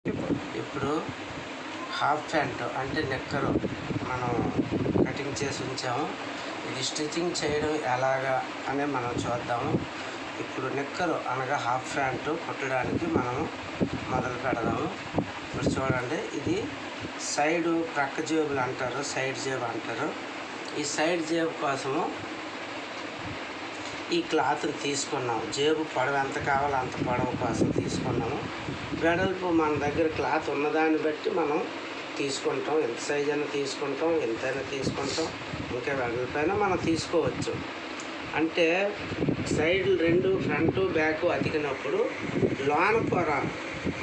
ఇప్పుడు half pant అంటే నిక్కరు మనం కటింగ్ చేసి ఉంచాము. ఇది స్టిచ్చింగ్ చేయడం ఎలాగా అని మనం చూద్దాము. ఇప్పుడు నిక్కరు అనగా హాఫ్ ప్యాంటు కుట్టడానికి మనము మొదలు పెడదాము. ఇప్పుడు చూడండి, ఇది సైడు ప్రక్క జేబులు అంటారు, సైడ్ జేబు అంటారు. ఈ సైడ్ జేబు కోసము ఈ క్లాత్ని తీసుకున్నాము. జేబు పొడవు ఎంత కావాలో అంత పొడవు కోసం తీసుకున్నాము. వెడల్పు మన దగ్గర క్లాత్ ఉన్నదాన్ని బట్టి మనం తీసుకుంటాం. ఎంత సైజ్ అయినా తీసుకుంటాం, ఎంతైనా తీసుకుంటాం. ఇంకా వెడల్పైనా మనం తీసుకోవచ్చు. అంటే సైడ్లు రెండు ఫ్రంట్ బ్యాక్ అతికినప్పుడు లోన పొర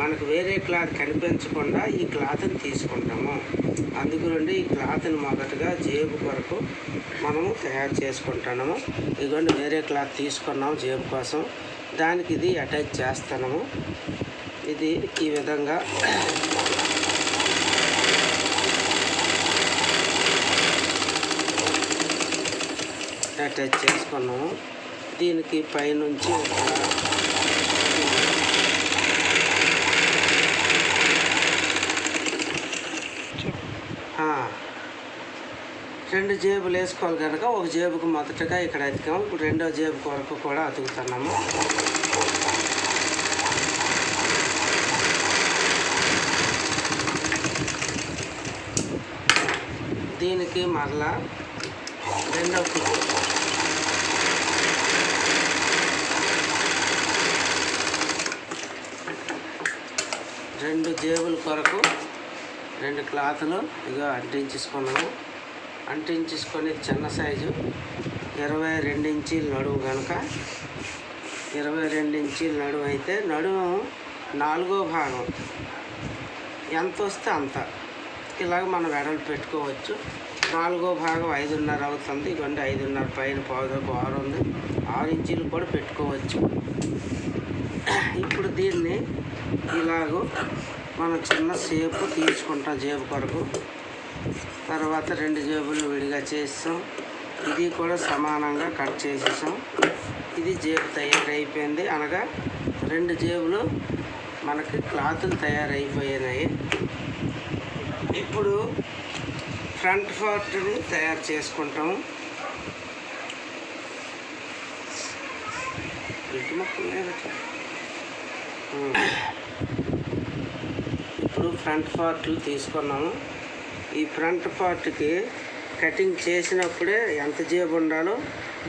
మనకు వేరే క్లాత్ కనిపించకుండా ఈ క్లాత్ని తీసుకుంటాము. అందుకనండి ఈ క్లాత్ని మొదటగా జేబు కొరకు మనము తయారు చేసుకుంటున్నాము. ఇదిగోండి వేరే క్లాత్ తీసుకున్నాము జేబు కోసం. దానికి ఇది అటాచ్ చేస్తున్నాము. ఇది ఈ విధంగా అటాచ్ చేసుకున్నాము. దీనికి పైనుంచి రెండు జేబులు వేసుకోవాలి కనుక ఒక జేబుకు మొదటగా ఇక్కడ అతికాము. ఇప్పుడు రెండో జేబు వరకు కూడా అతుకుతున్నాము. దీనికి మరలా రెండో రెండు జేబుల కొరకు రెండు క్లాతులు ఇక అంటించుకున్నాము. అంటించుకొని చిన్న సైజు 22 ఇంచీల నడుము కనుక 22 ఇంచీల నడుము అయితే నడుము 4వ భాగం ఎంత వస్తే అంత ఇలాగ మనం వెడల్పు పెట్టుకోవచ్చు. 4వ భాగం 5.5 అవుతుంది. ఇవ్వండి 5.5 పైన పావుదకు 6 ఉంది. 6 ఇంచీలు కూడా పెట్టుకోవచ్చు. ఇప్పుడు దీన్ని ఇలాగూ మనం చిన్న షేపు తీసుకుంటాం జేబు కొరకు. తర్వాత రెండు జేబులు విడిగా చేసాం. ఇది కూడా సమానంగా కట్ చేసేసాం. ఇది జేబు తయారైపోయింది. అనగా రెండు జేబులు మనకి క్లాతులు తయారైపోయినాయి. ఇప్పుడు ఫ్రంట్ పార్ట్ని తయారు చేసుకుంటాము. ఇప్పుడు ఫ్రంట్ పార్ట్లు తీసుకున్నాము. ఈ ఫ్రంట్ పార్ట్కి కటింగ్ చేసినప్పుడే ఎంత జేబు ఉండాలో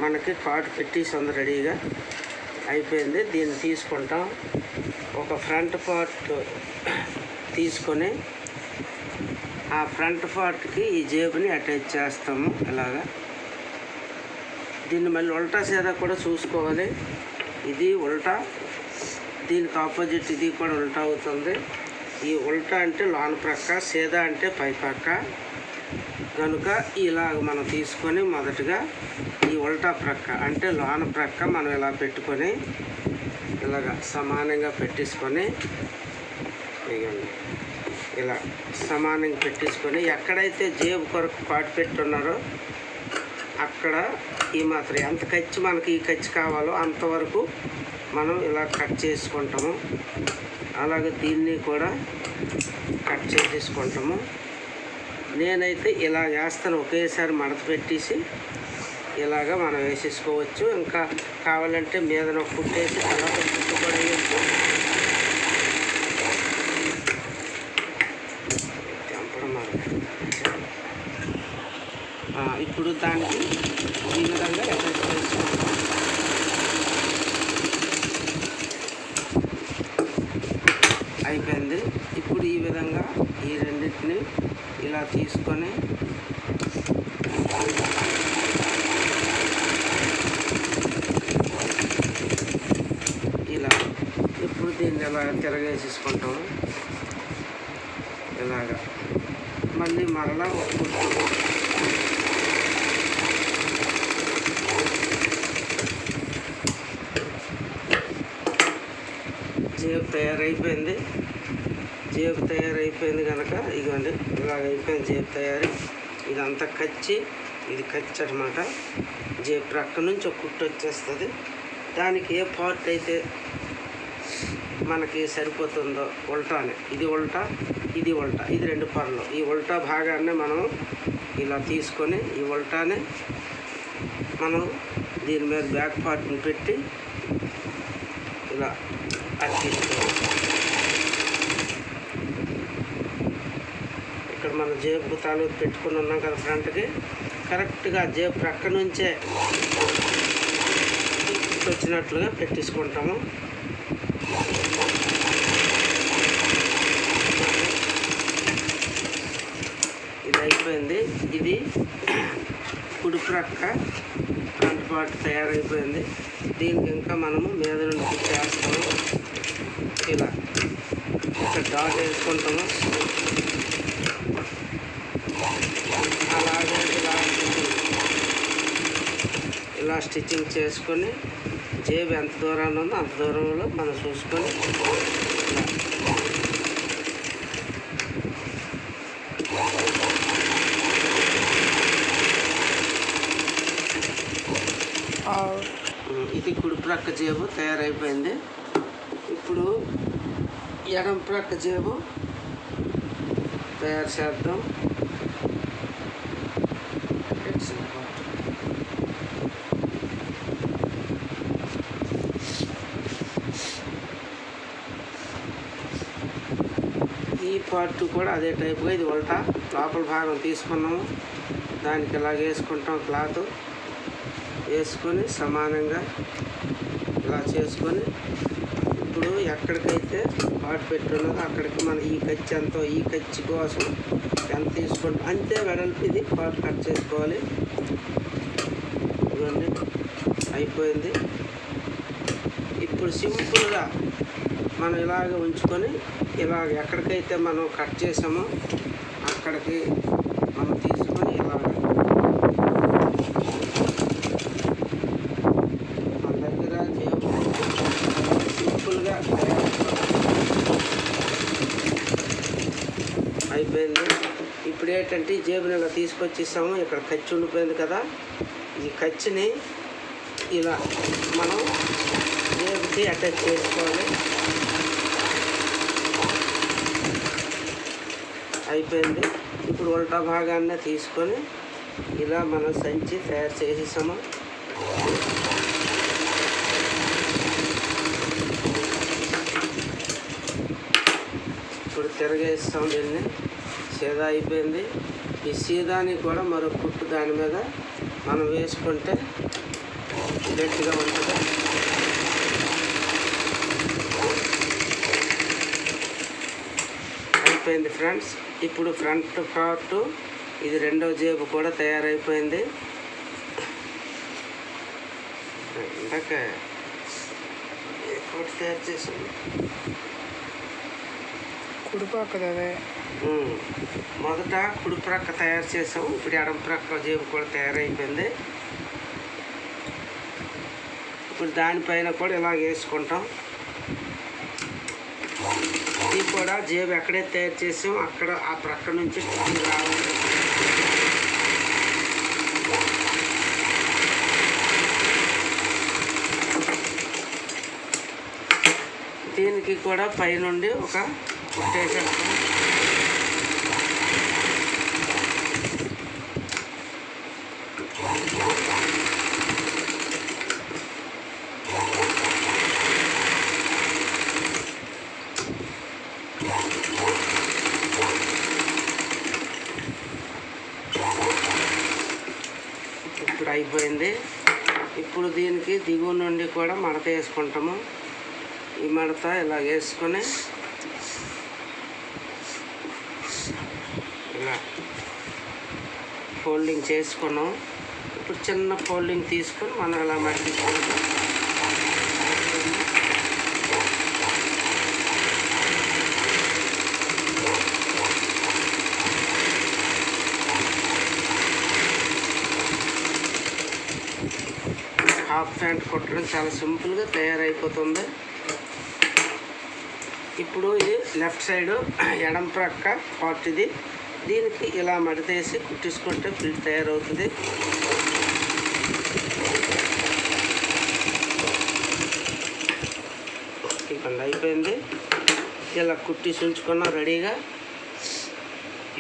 మనకి కార్డ్ పెట్టేసి ఉంది, రెడీగా అయిపోయింది. దీన్ని తీసుకుంటాం. ఒక ఫ్రంట్ పార్ట్ తీసుకొని ఆ ఫ్రంట్ పార్ట్కి ఈ జేబుని అటాచ్ చేస్తాము. ఇలాగా దీన్ని మళ్ళీ ఉల్టా సీదా కూడా చూసుకోవాలి. ఇది ఉల్టా, దీనికి ఆపోజిట్ ఇది కూడా ఉల్టా అవుతుంది. ఈ ఉల్టా అంటే లోన ప్రక్క, సీదా అంటే పై పక్క కనుక ఇలాగ మనం తీసుకొని మొదటగా ఈ ఉల్టా ప్రక్క అంటే లోన ప్రక్క మనం ఇలా పెట్టుకొని ఇలాగ సమానంగా పెట్టేసుకొని ఇలా సమానంగా పెట్టేసుకొని ఎక్కడైతే జేబు కొరకు పాటు పెట్టున్నారో అక్కడ ఈ మాత్రం ఎంత ఖర్చు మనకి ఈ ఖర్చు కావాలో అంతవరకు మనం ఇలా కట్ చేసుకుంటాము. అలాగే దీన్ని కూడా కట్ చేసేసుకుంటాము. నేనైతే ఇలా వేస్తాను, ఒకేసారి మడత పెట్టేసి ఇలాగా మనం వేసేసుకోవచ్చు. ఇంకా కావాలంటే మీద కుట్టేసి తర్వాత కుట్టు కూడా వేయచ్చు. ఇప్పుడు దానికి ఈ విధంగా అటాచ్ చేసుకోవాలి. అయిపోయింది. ఇప్పుడు ఈ విధంగా ఈ రెండింటిని ఇలా తీసుకొని ఇలా ఇప్పుడు దీన్ని ఇలా తిరగేసేసుకుంటాము. ఇలాగా మళ్ళీ మరలా జేబు తయారైపోయింది. జేబు తయారైపోయింది కనుక ఇదిగోండి ఇలాగ అయిపోయింది జేబు తయారీ. ఇదంతా కచ్చి, ఇది కచ్చి అనమాట. జేబు ప్రక్క నుంచి ఒక కుట్టు వచ్చేస్తుంది. దానికి ఏ పార్ట్ అయితే మనకి సరిపోతుందో ఉల్టానే, ఇది ఉల్టా ఇది ఉల్టా, ఇది 2 పనులు. ఈ ఉల్టా భాగాన్ని మనం ఇలా తీసుకొని ఈ ఉల్టానే మనం దీని మీద బ్యాక్ పార్ట్ని పెట్టి ఇలా అతికిస్తాం. ఇక్కడ మనం జేబు తాలూకు పెట్టుకుని ఉన్నాం కదా ఫ్రంట్కి, కరెక్ట్గా జేబు ప్రక్క నుంచే వచ్చినట్లుగా పెట్టేసుకుంటాము. ఇది అయిపోయింది. ఇది కుడి ప్రక్క ఫ్రంట్ పార్ట్ తయారైపోయింది. దీనికి ఇంకా మనము మీద నుండి చేస్తాము. ఇలా ఇక్కడ డాట్ వేసుకుంటాము. అలాగే ఇలా స్టిచ్చింగ్ చేసుకొని జేబు ఎంత దూరాన్ని ఉందో అంత దూరంలో మనం చూసుకొని ఇది కుడి ప్రక్క జేబు తయారైపోయింది. ఇప్పుడు ఎడమ ప్రక్క జేబు తయారు చేద్దాం. ఈ పార్ట్ కూడా అదే టైప్గా, ఇది ఉల్టా లోపల భాగం తీసుకున్నాము. దానికి ఇలా వేసుకుంటాం. క్లాత్ వేసుకొని సమానంగా ఇలా చేసుకొని ఇప్పుడు ఎక్కడికైతే పార్ట్ పెట్టున్నదో అక్కడికి మనం ఈ ఖర్చు ఎంతో, ఈ ఖర్చు కోసం ఎంత తీసుకుంటాం అంతే వెడల్పు ఇది పార్ట్ కట్ చేసుకోవాలి. ఇవన్నీ అయిపోయింది. ఇప్పుడు సింపుల్గా మనం ఇలాగ ఉంచుకొని ఇలాగ ఎక్కడికైతే మనం కట్ చేసామో అక్కడికి మనం తీసుకొని ఇలాగ మన దగ్గర జేబు సింపుల్గా అయిపోయింది. ఇప్పుడు ఏంటంటే ఈ జేబుని ఇలా తీసుకొచ్చేసాము. ఇక్కడ ఖర్చు ఉండిపోయింది కదా, ఈ ఖర్చుని ఇలా మనం జేబుకి అటాచ్ చేసుకోవాలి. అయిపోయింది. ఇప్పుడు ఉల్టా భాగాన్ని తీసుకొని ఇలా మనం సంచి తయారు చేసేసాము. ఇప్పుడు తిరగేస్తాం దీన్ని. సీదా అయిపోయింది. ఈ సీదాని కూడా మరో కుట్టు దాని మీద మనం వేసుకుంటే గట్టిగా ఉంటుంది. అయిపోయింది ఫ్రెండ్స్. ఇప్పుడు ఫ్రంట్ పార్ట్ ఇది రెండవ జేబు కూడా తయారైపోయింది. ఇందాక ఒకటి తయారు చేసాము కుడి ప్రక్కదే. మొదట కుడి ప్రక్క తయారు చేసాము. ఇప్పుడు ఎడమ ప్రక్క జేబు కూడా తయారైపోయింది. ఇప్పుడు దానిపైన కూడా ఇలా వేసుకుంటాం. ఇది కూడా జేబు ఎక్కడైతే తయారు చేసామో అక్కడ ఆ ప్రక్క నుంచి స్టిచ్చింగ్ రావాలి. దీనికి కూడా పైనుండి ఒక కుట్టేసేస్తాం. ఇప్పుడు అయిపోయింది. ఇప్పుడు దీనికి దిగువ నుండి కూడా మడత వేసుకుంటాము. ఈ మడత ఇలా వేసుకొని ఇలా ఫోల్డింగ్ చేసుకున్నాం. ఇప్పుడు చిన్న ఫోల్డింగ్ తీసుకొని మనం ఇలా మడిపించుకుంటాం. హాఫ్ ప్యాంట్ కుట్టడం చాలా సింపుల్గా తయారైపోతుంది. ఇప్పుడు ఇది లెఫ్ట్ సైడు ఎడమ ప్రక్క పార్ట్ ఇది. దీనికి ఇలా మడతేసి కుట్టించుకుంటే ఫిల్ తయారవుతుంది. ఇబ్బంది అయిపోయింది. ఇలా కుట్టి ఉంచుకున్నాం రెడీగా.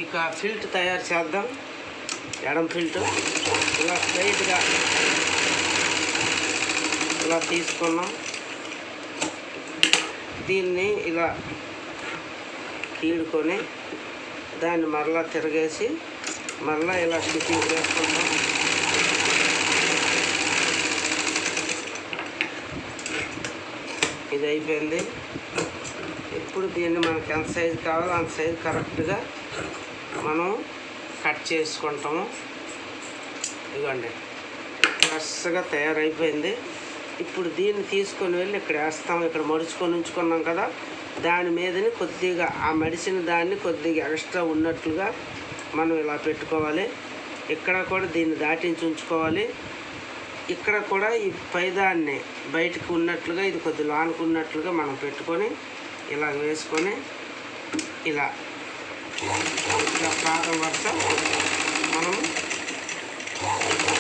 ఇక ఫిల్ట్ తయారు చేద్దాం. ఎడం ఫిల్ట్ ఇలా స్ట్రైట్గా ఇలా తీసుకున్నాం. దీన్ని ఇలా కీడుకొని దాన్ని మరలా తిరగేసి మరలా ఇలా స్టిచ్చింగ్ చేసుకుంటాం. ఇది అయిపోయింది. ఇప్పుడు దీన్ని మనకి ఎంత సైజు కావాలో అంత సైజు కరెక్ట్గా మనం కట్ చేసుకుంటాము. ఇదిగోండి ఫ్రెష్గా తయారైపోయింది. ఇప్పుడు దీన్ని తీసుకొని వెళ్ళి ఇక్కడ వేస్తాము. ఇక్కడ మడుచుకొని ఉంచుకున్నాం కదా, దాని మీదని కొద్దిగా ఆ మడిసిన దాన్ని కొద్దిగా ఎక్స్ట్రా ఉన్నట్లుగా మనం ఇలా పెట్టుకోవాలి. ఇక్కడ కూడా దీన్ని దాటించి ఉంచుకోవాలి. ఇక్కడ కూడా ఈ పైదాన్ని బయటకు ఉన్నట్లుగా ఇది కొద్దిగా లానుకున్నట్లుగా మనం పెట్టుకొని ఇలా వేసుకొని ఇలా ఇలా పాదం వరుస మనం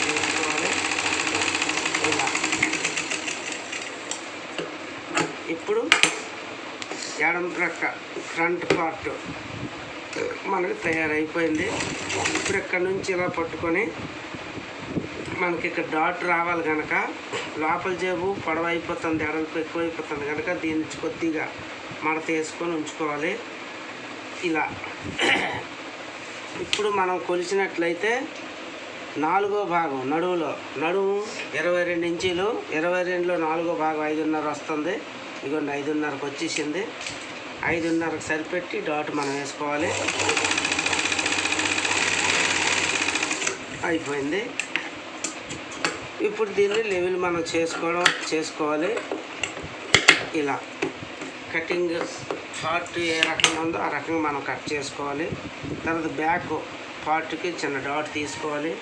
వేసుకోవాలి. ఇలా ఇప్పుడు ఎడం ప్రక్క ఫ్రంట్ పార్ట్ మనకి తయారైపోయింది. ఇప్పుడు ఇక్కడ నుంచి ఇలా పట్టుకొని మనకి ఇక్కడ డాట్ రావాలి కనుక లోపల జేబు పొడవు అయిపోతుంది, ఎడల్పు ఎక్కువ అయిపోతుంది కనుక దీన్ని కొద్దిగా మడత వేసుకొని ఉంచుకోవాలి. ఇలా ఇప్పుడు మనం కొలిచినట్లయితే 4వ భాగం నడుము 22 ఇంచీలు, 22లో 4వ భాగం 5.5 వస్తుంది. ఇదిగోండి 5.5కి వచ్చేసింది. 5.5కి సరిపెట్టి డాట్ మనం వేసుకోవాలి. అయిపోయింది. ఇప్పుడు దీన్ని లెవెల్ మనం చేసుకోవాలి. ఇలా కటింగ్ పార్ట్ ఏ రకంగా ఉందో ఆ రకంగా మనం కట్ చేసుకోవాలి. తర్వాత బ్యాక్ పార్ట్కి చిన్న డాట్ తీసుకోవాలి.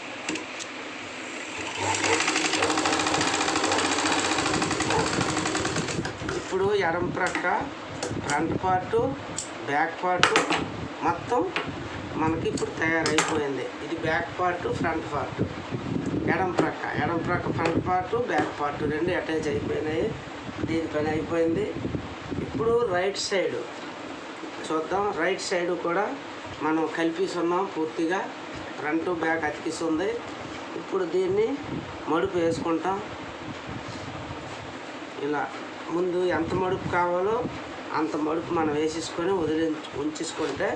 ఇప్పుడు ఎడం ప్రక్క ఫ్రంట్ పార్టు బ్యాక్ పార్టు మొత్తం మనకి ఇప్పుడు తయారైపోయింది. ఇది బ్యాక్ పార్టు ఫ్రంట్ పార్టు. ఎడం ప్రక్క ఫ్రంట్ పార్టు బ్యాక్ పార్టు రెండు అటాచ్ అయిపోయినాయి. దీని పని అయిపోయింది. ఇప్పుడు రైట్ సైడ్ చూద్దాం. రైట్ సైడ్ కూడా మనం కలిపిస్తున్నాం పూర్తిగా. ఫ్రంట్ బ్యాక్ అతికిస్తుంది. ఇప్పుడు దీన్ని మడుపు వేసుకుంటాం. ఇలా ముందు ఎంత మడుపు కావాలో అంత మడుపు మనం వేసేసుకొని ఉంచేసుకుంటే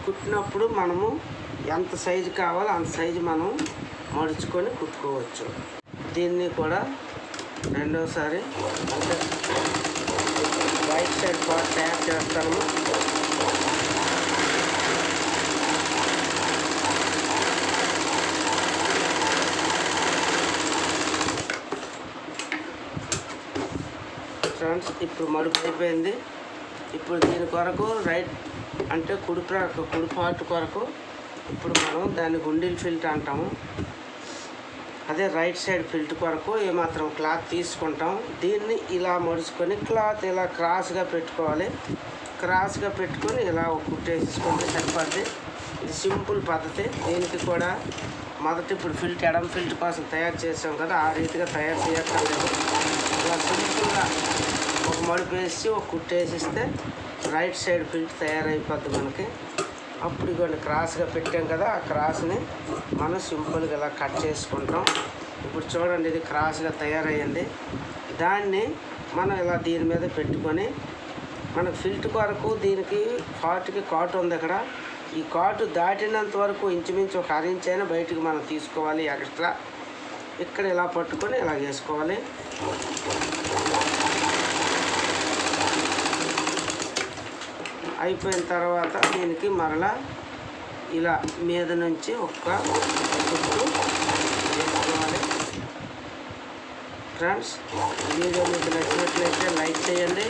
కుట్టినప్పుడు మనము ఎంత సైజు కావాలో అంత సైజు మనం మడుచుకొని కుట్టుకోవచ్చు. దీన్ని కూడా రెండోసారి అంటే రైట్ సైడ్ పార్ట్ తయారు చేస్తాము. ఫ్రెండ్స్ ఇప్పుడు మడుపు అయిపోయింది. ఇప్పుడు దీని కొరకు రైట్ అంటే కుడి పార్ట్ కొరకు ఇప్పుడు మనం దాన్ని గుండీలు ఫిల్ట్ అంటాము. అదే రైట్ సైడ్ ఫిల్ట్ కొరకు ఏమాత్రం క్లాత్ తీసుకుంటాం. దీన్ని ఇలా మడుచుకొని క్లాత్ ఇలా క్రాస్గా పెట్టుకోవాలి. క్రాస్గా పెట్టుకొని ఇలా కుట్టేసుకుంటే సరిపడుతుంది. ఇది సింపుల్ పద్ధతి. దీనికి కూడా మొదట ఇప్పుడు ఫిల్ట్ ఎడం ఫిల్ట్ కోసం తయారు చేసాం కదా, ఆ రీతిగా తయారు చేయక్కర్లేదు. ఇలా సింపుల్గా ఒక మడుపు వేసి ఒక కుట్టేసిస్తే రైట్ సైడ్ ఫిల్ట్ తయారైపోద్ది మనకి. అప్పుడు ఇవన్నీ క్రాస్గా పెట్టాం కదా, ఆ క్రాస్ని మనం సింపుల్గా ఇలా కట్ చేసుకుంటాం. ఇప్పుడు చూడండి ఇది క్రాస్గా తయారయ్యింది. దాన్ని మనం ఇలా దీని మీద పెట్టుకొని మనకు ఫిల్ట్ కొరకు దీనికి పార్ట్కి కాటు ఉంది. అక్కడ ఈ కాటు దాటినంత వరకు ఇంచుమించు ఒక 1 ఇంచ్ అయినా బయటికి మనం తీసుకోవాలి ఎక్స్ట్రా. ఇక్కడ ఇలా పట్టుకొని ఇలా వేసుకోవాలి. అయిపోయిన తర్వాత దీనికి మరలా ఇలా మీద నుంచి ఒక్క కుట్టు వేసుకోవాలి. ఫ్రెండ్స్ వీడియో మీకు నచ్చినట్లయితే లైక్ చేయండి.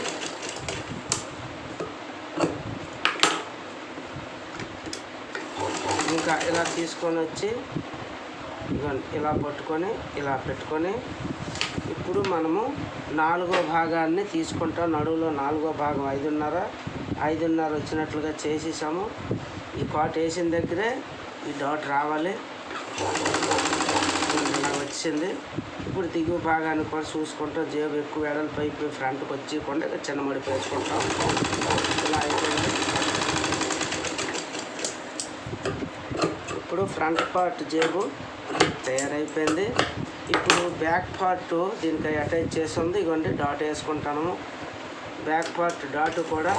ఇంకా ఇలా తీసుకొని వచ్చి ఇలా పట్టుకొని ఇలా పెట్టుకొని ఇప్పుడు మనము 4వ భాగాన్ని తీసుకుంటాం. నడువులో 4వ భాగం 5.5 వచ్చినట్లుగా చేసేసాము. ఈ కాట్ వేసిన దగ్గరే ఈ డాట్ రావాలి. ఇలా వచ్చింది. ఇప్పుడు దిగువ భాగాన్ని కూడా చూసుకుంటూ జేబు ఎక్కువ వెడల్పు అయిపోయి ఫ్రంట్కి వచ్చి చిన్న మడిపి వేసుకుంటాం. ఇలా అయిపోయింది. ఇప్పుడు ఫ్రంట్ పార్ట్ జేబు తయారైపోయింది. ఇప్పుడు బ్యాక్ పార్ట్ దీనికి అటాచ్ చేసి ఉంది. ఇదిగోండి డాట్ వేసుకుంటాను. బ్యాక్ పార్ట్ డాట్ కూడా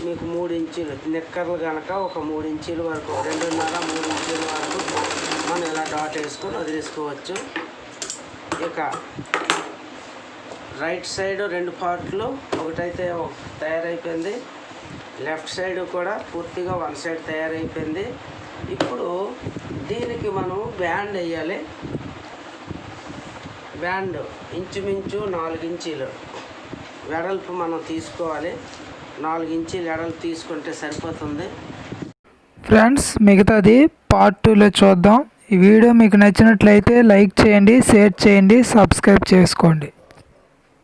మీకు 3 ఇంచీలు నిక్కర్లు కనుక ఒక 3 ఇంచీల వరకు 2.5-3 ఇంచీల వరకు మనం ఇలా డాట్ వేసుకొని వదిలేసుకోవచ్చు. ఇక రైట్ సైడ్ 2 పార్ట్లు ఒకటైతే తయారైపోయింది. లెఫ్ట్ సైడ్ కూడా పూర్తిగా 1 సైడ్ తయారైపోయింది. ఇప్పుడు దీనికి మనం బ్యాండ్ వేయాలి. బ్యాండ్ ఇంచుమించు 4 ఇంచీలు వెడల్పు మనం తీసుకోవాలి. 4 ఇంచీలు వెడల్పు తీసుకుంటే సరిపోతుంది. ఫ్రెండ్స్, మిగతాది పార్ట్ 2లో చూద్దాం. ఈ వీడియో మీకు నచ్చినట్లయితే లైక్ చేయండి, షేర్ చేయండి, సబ్స్క్రైబ్ చేసుకోండి.